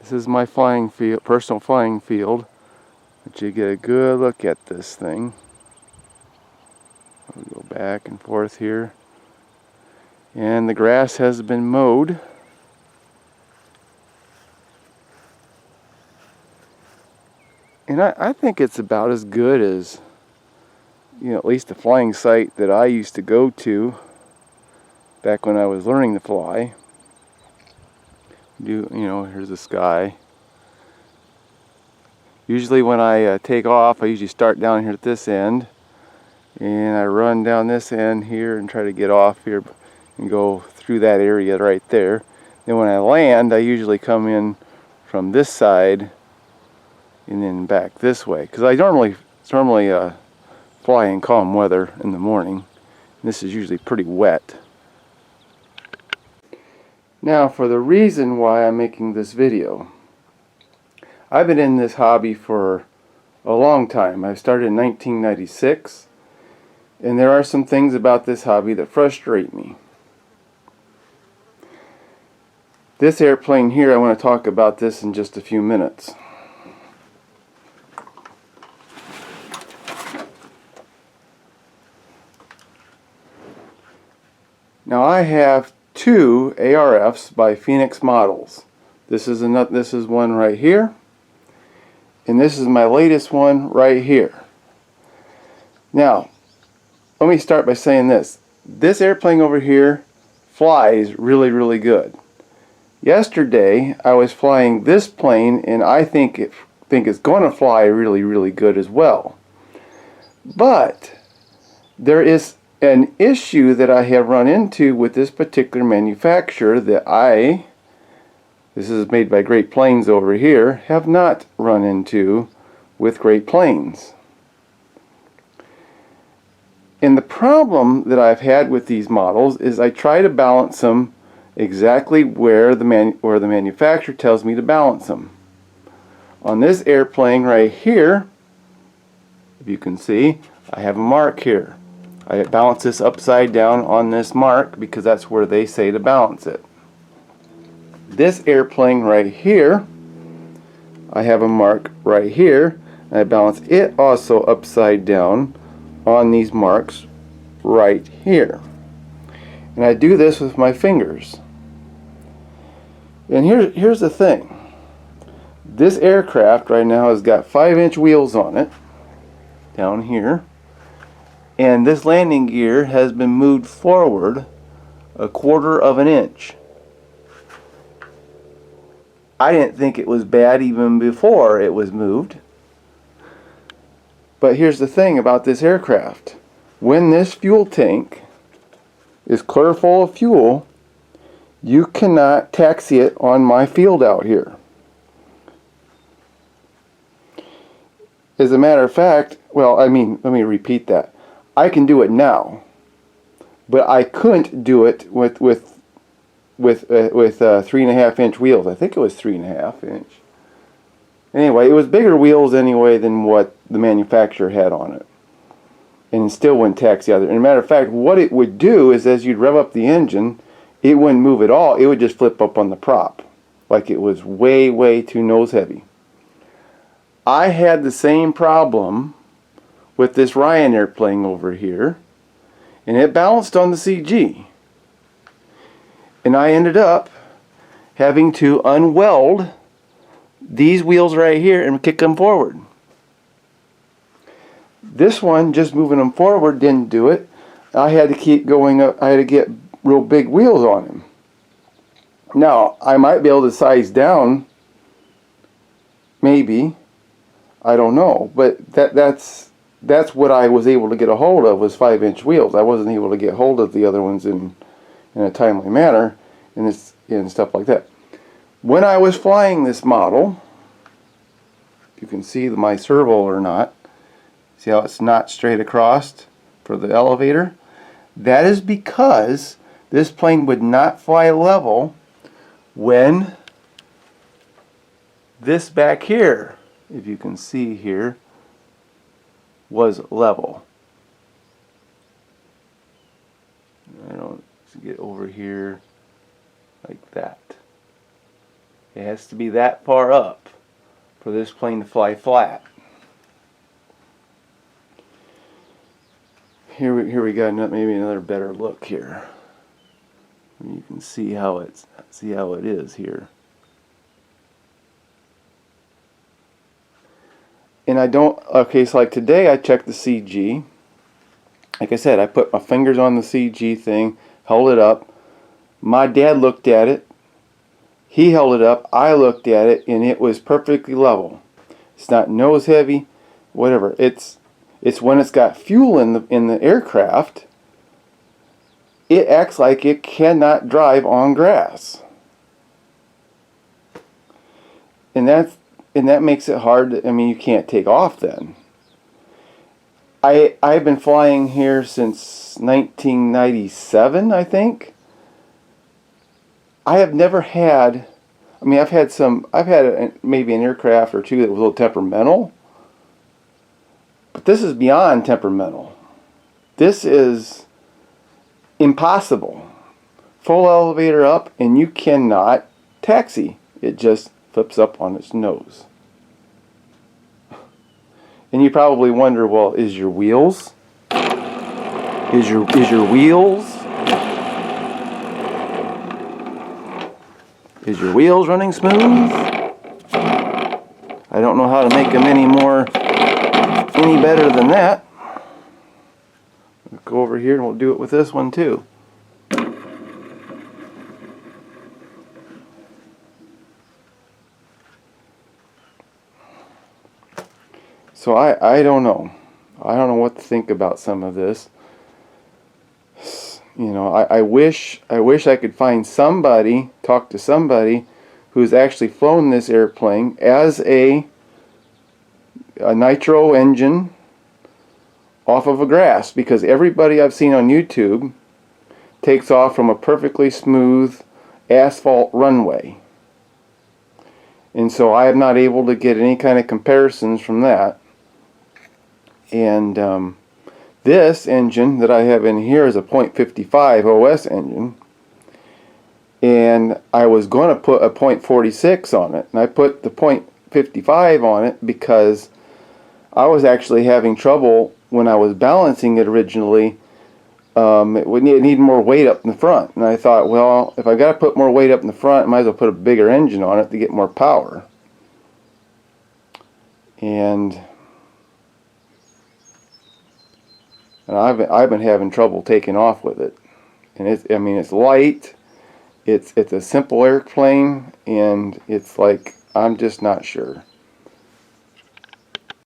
This is my flying field, personal flying field. Let you get a good look at this thing. I'll go back and forth here. And the grass has been mowed. And I think it's about as good as, at least the flying site that I used to go to back when I was learning to fly. Here's the sky. Usually when I take off, I usually start down here at this end, and I run down this end here and try to get off here and go through that area right there. Then when I land, I usually come in from this side and then back this way, because I normally fly in calm weather in the morning. This is usually pretty wet. Now for the reason why I'm making this video. I've been in this hobby for a long time. I started in 1996, and there are some things about this hobby that frustrate me. This airplane here, I want to talk about this in just a few minutes. Now I have two ARFs by Phoenix Models. This is one right here, and this is my latest one right here. Now, let me start by saying this. This airplane over here flies really, really good. Yesterday, I was flying this plane, and I think it's going to fly really, really good as well. But there is an issue that I have run into with this particular manufacturer that this is made by Great Plains over here, have not run into with Great Plains. And the problem that I've had with these models is I try to balance them exactly where the manufacturer tells me to balance them. On this airplane right here, if you can see, I have a mark here. I balance this upside down on this mark because that's where they say to balance it. This airplane right here, I have a mark right here, and I balance it also upside down on these marks right here. And I do this with my fingers. And here's the thing. This aircraft right now has got 5-inch wheels on it, down here. And this landing gear has been moved forward 1/4 of an inch. I didn't think it was bad even before it was moved. But here's the thing about this aircraft. When this fuel tank is clear full of fuel, you cannot taxi it on my field out here. As a matter of fact, let me repeat that. I can do it now, but I couldn't do it with 3.5-inch wheels. I think it was 3.5-inch. Anyway, it was bigger wheels anyway than what the manufacturer had on it, and it still wouldn't taxi either. And as a matter of fact, what it would do is, as you'd rev up the engine, it wouldn't move at all. It would just flip up on the prop, like it was way, way too nose heavy. I had the same problem with this Ryan airplane over here, and it balanced on the CG. And I ended up having to unweld these wheels right here and kick them forward. This one, just moving them forward, didn't do it. I had to keep going up. I had to get real big wheels on him. Now, I might be able to size down, maybe. I don't know, but that's what I was able to get a hold of, was 5-inch wheels. I wasn't able to get hold of the other ones in a timely manner and stuff like that. When I was flying this model, you can see my servo or not. See how it's not straight across for the elevator? That is because this plane would not fly level when this back here, if you can see here, was level. I don't get over here like that. It has to be that far up for this plane to fly flat. Here we got maybe another better look here. You can see how it is here. And I don't, okay, so like today I checked the CG. Like I said, I put my fingers on the CG thing, held it up. My dad looked at it. He held it up. I looked at it, and it was perfectly level. It's not nose heavy, whatever. It's when it's got fuel in the aircraft, it acts like it cannot drive on grass. And that makes it hard. I mean, you can't take off then. I've been flying here since 1997, I think. I have never had, I mean, I've had maybe an aircraft or two that was a little temperamental. But this is beyond temperamental. This is impossible. Full elevator up and you cannot taxi. It just flips up on its nose. And you probably wonder, well, is your wheels running smooth? I don't know how to make them any better than that. We'll go over here and we'll do it with this one too. So I don't know. I don't know what to think about some of this. You know, I wish I could find somebody, talk to somebody who's actually flown this airplane as a nitro engine off of a grass, because everybody I've seen on YouTube takes off from a perfectly smooth asphalt runway. And so I am not able to get any kind of comparisons from that. And this engine that I have in here is a .55 OS engine, and I was going to put a .46 on it, and I put the .55 on it because I was actually having trouble when I was balancing it originally. It would need more weight up in the front, and I thought, well, if I got to put more weight up in the front, I might as well put a bigger engine on it to get more power. And I've been having trouble taking off with it, and it's light, it's a simple airplane, and it's like I'm just not sure.